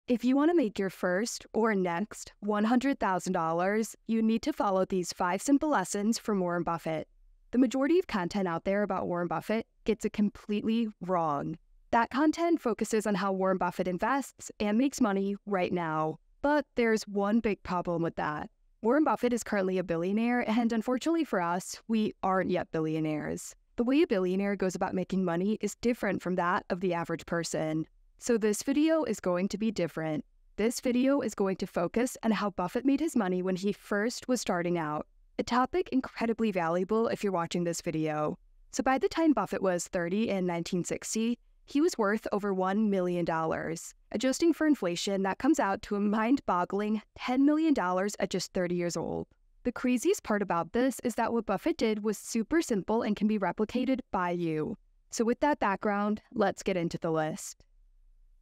If you want to make your first or next $100,000, you need to follow these 5 simple lessons from Warren Buffett. The majority of content out there about Warren Buffett gets it completely wrong. That content focuses on how Warren Buffett invests and makes money right now. But there's one big problem with that. Warren Buffett is currently a billionaire, and unfortunately for us, we aren't yet billionaires. The way a billionaire goes about making money is different from that of the average person. So this video is going to be different. This video is going to focus on how Buffett made his money when he first was starting out, a topic incredibly valuable if you're watching this video. So by the time Buffett was 30 in 1960, he was worth over $1 million. Adjusting for inflation, that comes out to a mind-boggling $10 million at just 30 years old. The craziest part about this is that what Buffett did was super simple and can be replicated by you. So with that background, let's get into the list.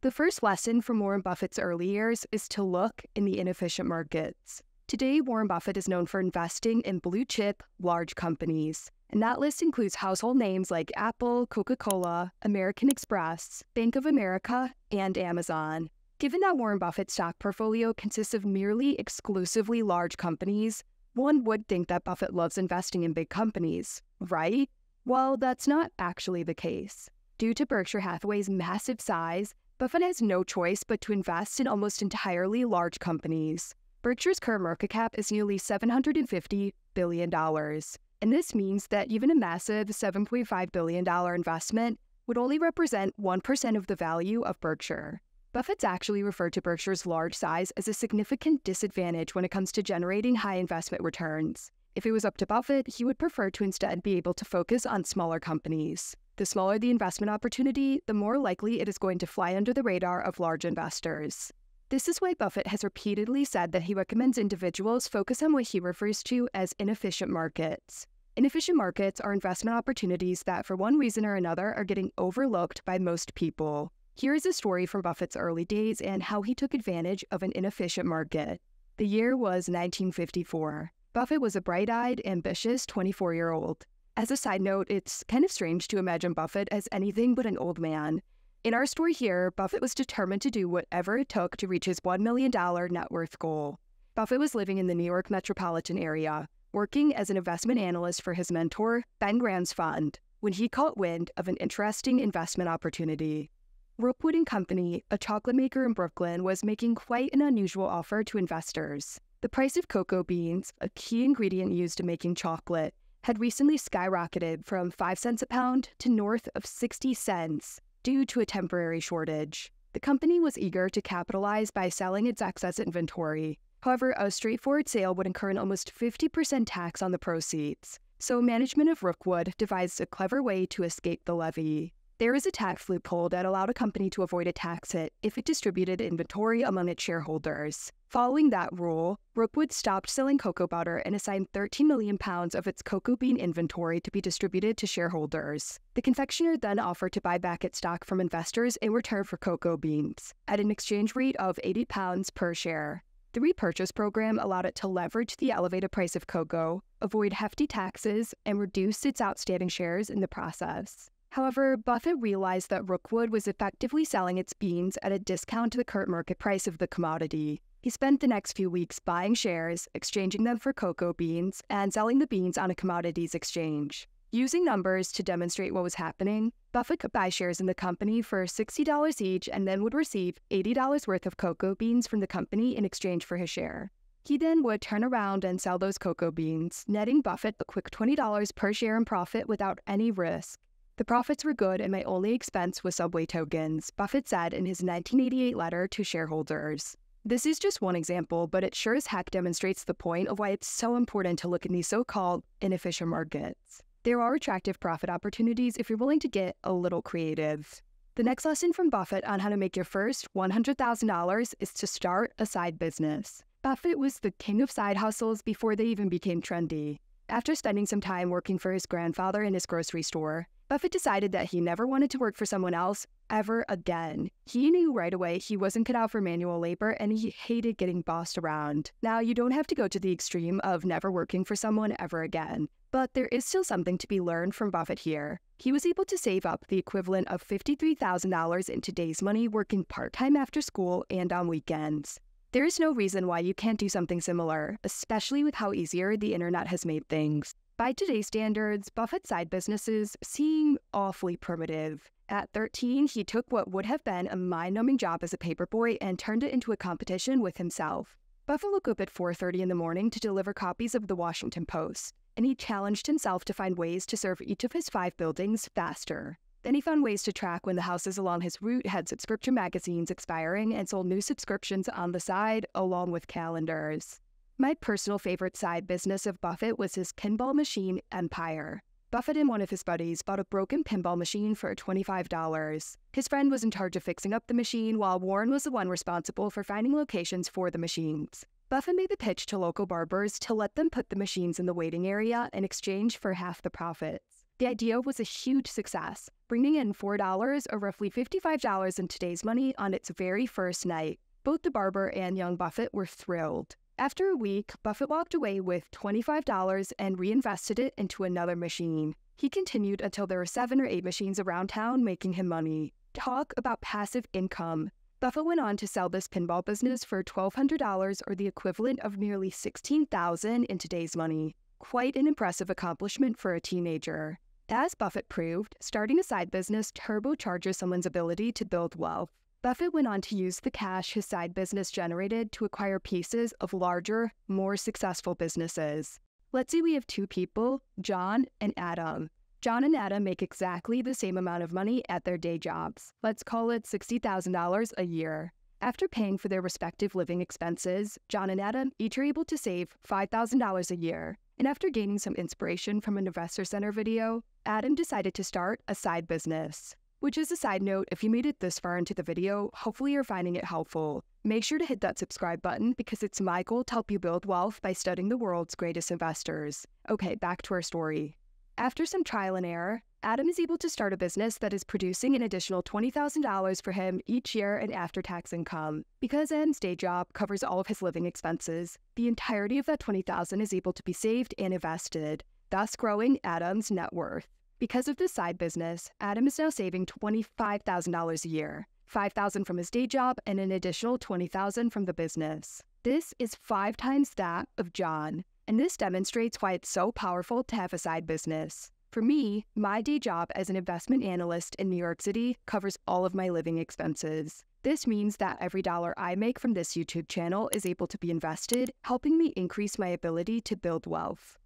The first lesson from Warren Buffett's early years is to look in the inefficient markets. Today, Warren Buffett is known for investing in blue-chip, large companies. And that list includes household names like Apple, Coca-Cola, American Express, Bank of America, and Amazon. Given that Warren Buffett's stock portfolio consists of nearly exclusively large companies, one would think that Buffett loves investing in big companies, right? Well, that's not actually the case. Due to Berkshire Hathaway's massive size, Buffett has no choice but to invest in almost entirely large companies. Berkshire's current market cap is nearly $750 billion. And this means that even a massive $7.5 billion investment would only represent 1% of the value of Berkshire. Buffett's actually referred to Berkshire's large size as a significant disadvantage when it comes to generating high investment returns. If it was up to Buffett, he would prefer to instead be able to focus on smaller companies. The smaller the investment opportunity, the more likely it is going to fly under the radar of large investors. This is why Buffett has repeatedly said that he recommends individuals focus on what he refers to as inefficient markets. Inefficient markets are investment opportunities that, for one reason or another, are getting overlooked by most people. Here is a story from Buffett's early days and how he took advantage of an inefficient market. The year was 1954. Buffett was a bright-eyed, ambitious 24-year-old. As a side note, it's kind of strange to imagine Buffett as anything but an old man. In our story here, Buffett was determined to do whatever it took to reach his $1 million net worth goal. Buffett was living in the New York metropolitan area, working as an investment analyst for his mentor, Ben Graham's fund, when he caught wind of an interesting investment opportunity. Rookwood & Company, a chocolate maker in Brooklyn, was making quite an unusual offer to investors. The price of cocoa beans, a key ingredient used in making chocolate, had recently skyrocketed from 5 cents a pound to north of 60 cents due to a temporary shortage. The company was eager to capitalize by selling its excess inventory. However, a straightforward sale would incur an almost 50% tax on the proceeds, so management of Rookwood devised a clever way to escape the levy. There was a tax loophole that allowed a company to avoid a tax hit if it distributed inventory among its shareholders. Following that rule, Rookwood stopped selling cocoa butter and assigned 13 million pounds of its cocoa bean inventory to be distributed to shareholders. The confectioner then offered to buy back its stock from investors in return for cocoa beans, at an exchange rate of £80 per share. The repurchase program allowed it to leverage the elevated price of cocoa, avoid hefty taxes, and reduce its outstanding shares in the process. However, Buffett realized that Rookwood was effectively selling its beans at a discount to the current market price of the commodity. He spent the next few weeks buying shares, exchanging them for cocoa beans, and selling the beans on a commodities exchange. Using numbers to demonstrate what was happening, Buffett could buy shares in the company for $60 each and then would receive $80 worth of cocoa beans from the company in exchange for his share. He then would turn around and sell those cocoa beans, netting Buffett a quick $20 per share in profit without any risk. The profits were good and my only expense was Subway tokens, Buffett said in his 1988 letter to shareholders. This is just one example, but it sure as heck demonstrates the point of why it's so important to look in these so-called inefficient markets. There are attractive profit opportunities if you're willing to get a little creative. The next lesson from Buffett on how to make your first $100,000 is to start a side business. Buffett was the king of side hustles before they even became trendy. After spending some time working for his grandfather in his grocery store, Buffett decided that he never wanted to work for someone else ever again. He knew right away he wasn't cut out for manual labor and he hated getting bossed around. Now, you don't have to go to the extreme of never working for someone ever again, But there is still something to be learned from Buffett here. He was able to save up the equivalent of $53,000 in today's money working part-time after school and on weekends. There is no reason why you can't do something similar, especially with how easier the internet has made things. By today's standards, Buffett's side businesses seem awfully primitive. At 13, he took what would have been a mind-numbing job as a paperboy and turned it into a competition with himself. Buffett woke up at 4:30 in the morning to deliver copies of the Washington Post, and he challenged himself to find ways to serve each of his 5 buildings faster. Then he found ways to track when the houses along his route had subscription magazines expiring and sold new subscriptions on the side, along with calendars. My personal favorite side business of Buffett was his pinball machine empire. Buffett and one of his buddies bought a broken pinball machine for $25. His friend was in charge of fixing up the machine, while Warren was the one responsible for finding locations for the machines. Buffett made the pitch to local barbers to let them put the machines in the waiting area in exchange for half the profits. The idea was a huge success, bringing in $4 or roughly $55 in today's money on its very first night. Both the barber and young Buffett were thrilled. After a week, Buffett walked away with $25 and reinvested it into another machine. He continued until there were 7 or 8 machines around town making him money. Talk about passive income. Buffett went on to sell this pinball business for $1,200 or the equivalent of nearly $16,000 in today's money. Quite an impressive accomplishment for a teenager. As Buffett proved, starting a side business turbocharges someone's ability to build wealth. Buffett went on to use the cash his side business generated to acquire pieces of larger, more successful businesses. Let's say we have 2 people, John and Adam. John and Adam make exactly the same amount of money at their day jobs. Let's call it $60,000 a year. After paying for their respective living expenses, John and Adam each are able to save $5,000 a year. And after gaining some inspiration from an Investor Center video, Adam decided to start a side business. Which is a side note, if you made it this far into the video, hopefully you're finding it helpful. Make sure to hit that subscribe button because it's my goal to help you build wealth by studying the world's greatest investors. Okay, back to our story. After some trial and error, Adam is able to start a business that is producing an additional $20,000 for him each year in after-tax income. Because Adam's day job covers all of his living expenses, the entirety of that $20,000 is able to be saved and invested, thus growing Adam's net worth. Because of this side business, Adam is now saving $25,000 a year, $5,000 from his day job and an additional $20,000 from the business. This is 5 times that of John, and this demonstrates why it's so powerful to have a side business. For me, my day job as an investment analyst in New York City covers all of my living expenses. This means that every dollar I make from this YouTube channel is able to be invested, helping me increase my ability to build wealth.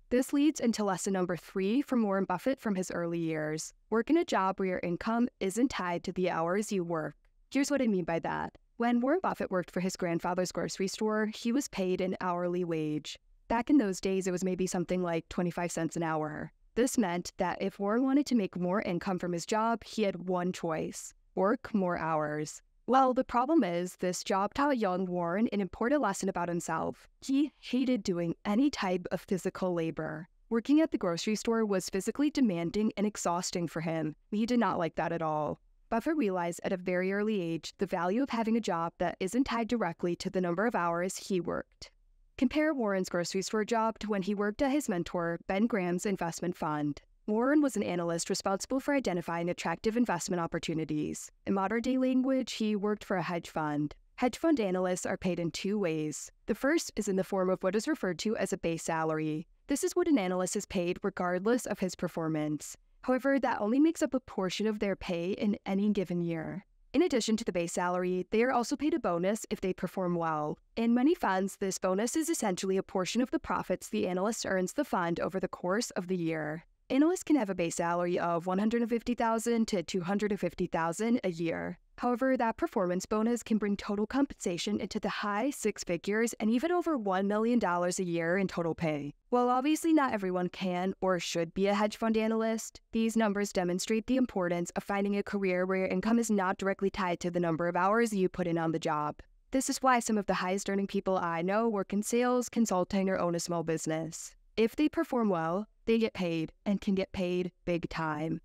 This leads into lesson number 3 from Warren Buffett from his early years. Work in a job where your income isn't tied to the hours you work. Here's what I mean by that. When Warren Buffett worked for his grandfather's grocery store, he was paid an hourly wage. Back in those days, it was maybe something like 25 cents an hour. This meant that if Warren wanted to make more income from his job, he had one choice: work more hours. Well, the problem is, this job taught young Warren an important lesson about himself. He hated doing any type of physical labor. Working at the grocery store was physically demanding and exhausting for him. He did not like that at all. Buffett realized at a very early age the value of having a job that isn't tied directly to the number of hours he worked. Compare Warren's grocery store job to when he worked at his mentor, Ben Graham's investment fund. Warren was an analyst responsible for identifying attractive investment opportunities. In modern-day language, he worked for a hedge fund. Hedge fund analysts are paid in 2 ways. The first is in the form of what is referred to as a base salary. This is what an analyst is paid regardless of his performance. However, that only makes up a portion of their pay in any given year. In addition to the base salary, they are also paid a bonus if they perform well. In many funds, this bonus is essentially a portion of the profits the analyst earns the fund over the course of the year. Analysts can have a base salary of $150,000 to $250,000 a year. However, that performance bonus can bring total compensation into the high 6 figures and even over $1 million a year in total pay. While obviously not everyone can or should be a hedge fund analyst, these numbers demonstrate the importance of finding a career where your income is not directly tied to the number of hours you put in on the job. This is why some of the highest earning people I know work in sales, consulting, or own a small business. If they perform well, they get paid, and can get paid big time.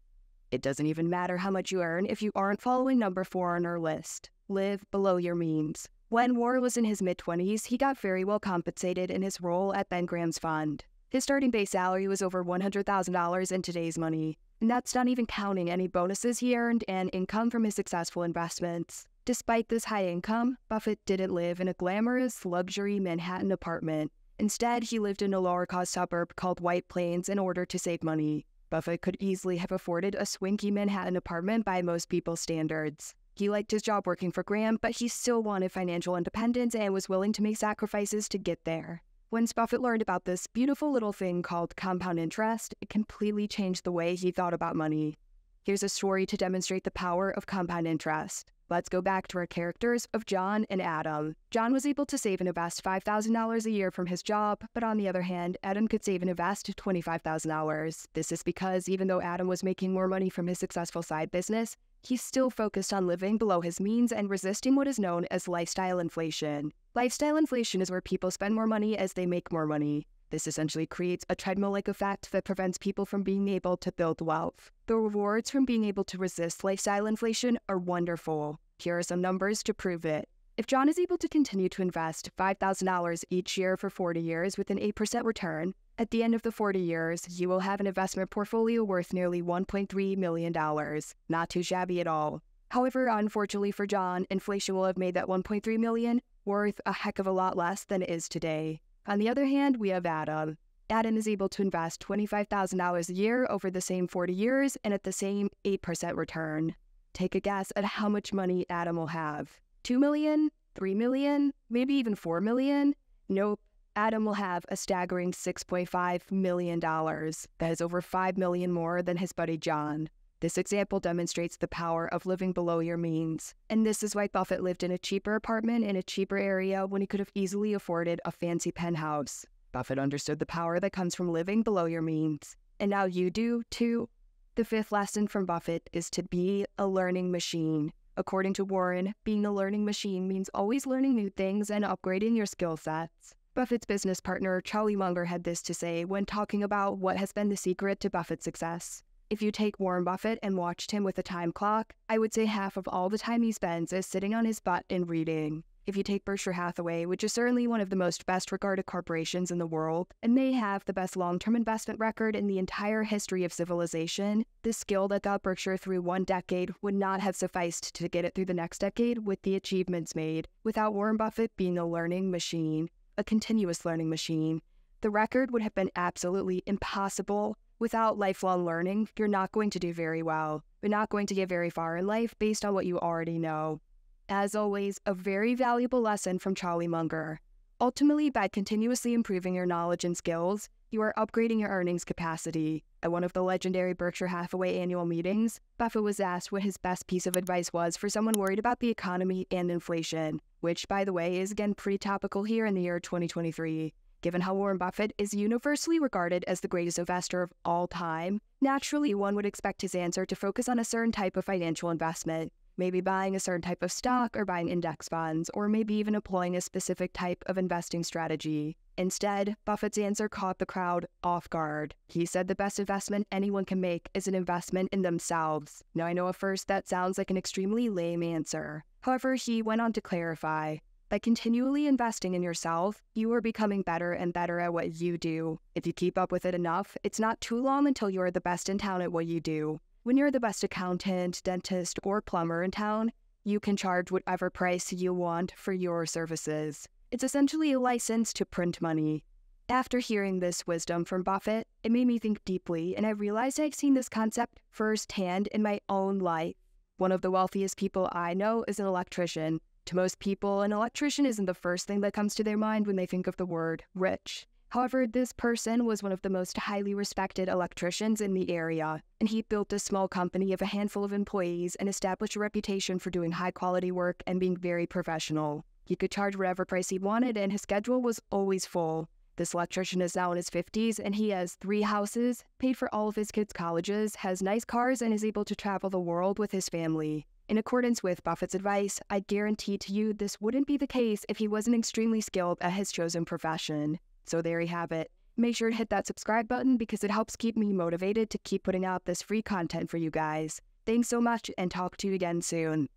It doesn't even matter how much you earn if you aren't following number 4 on our list. Live below your means. When Warren was in his mid-20s, he got very well compensated in his role at Ben Graham's fund. His starting base salary was over $100,000 in today's money, and that's not even counting any bonuses he earned and income from his successful investments. Despite this high income, Buffett didn't live in a glamorous, luxury Manhattan apartment. Instead, he lived in a lower-cost suburb called White Plains in order to save money. Buffett could easily have afforded a swanky Manhattan apartment by most people's standards. He liked his job working for Graham, but he still wanted financial independence and was willing to make sacrifices to get there. Once Buffett learned about this beautiful little thing called compound interest, it completely changed the way he thought about money. Here's a story to demonstrate the power of compound interest. Let's go back to our characters of John and Adam. John was able to save and invest $5,000 a year from his job, but on the other hand, Adam could save and invest $25,000. This is because even though Adam was making more money from his successful side business, he still focused on living below his means and resisting what is known as lifestyle inflation. Lifestyle inflation is where people spend more money as they make more money. This essentially creates a treadmill-like effect that prevents people from being able to build wealth. The rewards from being able to resist lifestyle inflation are wonderful. Here are some numbers to prove it. If John is able to continue to invest $5,000 each year for 40 years with an 8% return, at the end of the 40 years, you will have an investment portfolio worth nearly $1.3 million. Not too shabby at all. However, unfortunately for John, inflation will have made that $1.3 million worth a heck of a lot less than it is today. On the other hand, we have Adam. Adam is able to invest $25,000 a year over the same 40 years and at the same 8% return. Take a guess at how much money Adam will have. $2 million? $3 million? Maybe even $4 million? Nope. Adam will have a staggering $6.5 million. That is over $5 million more than his buddy John. This example demonstrates the power of living below your means. And this is why Buffett lived in a cheaper apartment in a cheaper area when he could have easily afforded a fancy penthouse. Buffett understood the power that comes from living below your means. And now you do, too. The fifth lesson from Buffett is to be a learning machine. According to Warren, being a learning machine means always learning new things and upgrading your skill sets. Buffett's business partner, Charlie Munger, had this to say when talking about what has been the secret to Buffett's success. If you take Warren Buffett and watched him with a time clock, I would say half of all the time he spends is sitting on his butt and reading. If you take Berkshire Hathaway, which is certainly one of the most best-regarded corporations in the world, and may have the best long-term investment record in the entire history of civilization, the skill that got Berkshire through one decade would not have sufficed to get it through the next decade with the achievements made, without Warren Buffett being a learning machine, a continuous learning machine. The record would have been absolutely impossible. Without lifelong learning, you're not going to do very well. You're not going to get very far in life based on what you already know. As always, a very valuable lesson from Charlie Munger. Ultimately, by continuously improving your knowledge and skills, you are upgrading your earnings capacity. At one of the legendary Berkshire Hathaway annual meetings, Buffett was asked what his best piece of advice was for someone worried about the economy and inflation, which, by the way, is again pretty topical here in the year 2023. Given how Warren Buffett is universally regarded as the greatest investor of all time, naturally one would expect his answer to focus on a certain type of financial investment, maybe buying a certain type of stock or buying index funds, or maybe even employing a specific type of investing strategy. Instead, Buffett's answer caught the crowd off guard. He said the best investment anyone can make is an investment in themselves. Now I know at first that sounds like an extremely lame answer. However, he went on to clarify. By continually investing in yourself, you are becoming better and better at what you do. If you keep up with it enough, it's not too long until you are the best in town at what you do. When you're the best accountant, dentist, or plumber in town, you can charge whatever price you want for your services. It's essentially a license to print money. After hearing this wisdom from Buffett, it made me think deeply, and I realized I've seen this concept firsthand in my own life. One of the wealthiest people I know is an electrician. To most people, an electrician isn't the first thing that comes to their mind when they think of the word rich. However, this person was one of the most highly respected electricians in the area, and he built a small company of a handful of employees and established a reputation for doing high-quality work and being very professional. He could charge whatever price he wanted, and his schedule was always full. This electrician is now in his 50s, and he has 3 houses, paid for all of his kids' colleges, has nice cars, and is able to travel the world with his family. In accordance with Buffett's advice, I guarantee to you this wouldn't be the case if he wasn't extremely skilled at his chosen profession. So there you have it. Make sure to hit that subscribe button because it helps keep me motivated to keep putting out this free content for you guys. Thanks so much and talk to you again soon.